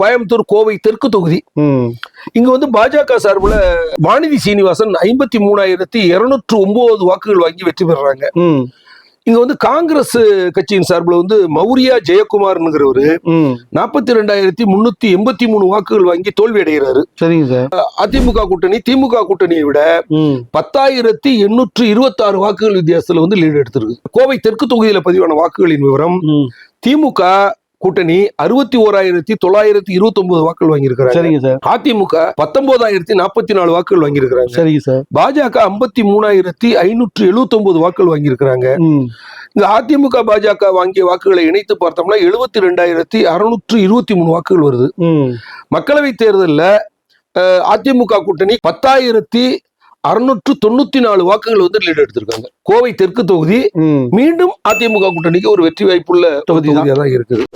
கோயம்புத்தூர் கோவை தெற்கு தொகுதி. இங்க வந்து பாஜக சார்பில் வானதி சீனிவாசன் 53,209 வாக்குகள் வாங்கி வெற்றி பெறாங்க. இங்க வந்து காங்கிரஸ் கட்சியின் சார்பில் வந்து மௌரியா ஜெயக்குமார்ங்கிறவரு 42,383 வாக்குகள் வாங்கி தோல்வி அடைகிறாரு. சரிங்க சார். அதிமுக கூட்டணி திமுக கூட்டணியை விட 10,826 வாக்குகள் வித்தியாசத்துல வந்து லீடு எடுத்திருக்கு. கோவை தெற்கு தொகுதியில பதிவான வாக்குகளின் விவரம்: திமுக கூட்டணி 61,929 வாக்குகள் வாங்கியிருக்கிறாங்க. சரிங்க சார். அதிமுக 19,044 வாக்குகள் வாங்கியிருக்கிறாங்க. சரிங்க சார். பாஜக 53,579 வாக்குகள் வாங்கியிருக்கிறாங்க. இந்த அதிமுக பாஜக வாங்கிய வாக்குகளை இணைத்து பார்த்தோம்னா 72,623 வாக்குகள் வருது. மக்களவை தேர்தலில் அதிமுக கூட்டணி 10,694 வாக்குகள் வந்து லீடு எடுத்திருக்காங்க. கோவை தெற்கு தொகுதி மீண்டும் அதிமுக கூட்டணிக்கு ஒரு வெற்றி வாய்ப்புள்ள தொகுதியாக தான் இருக்குது.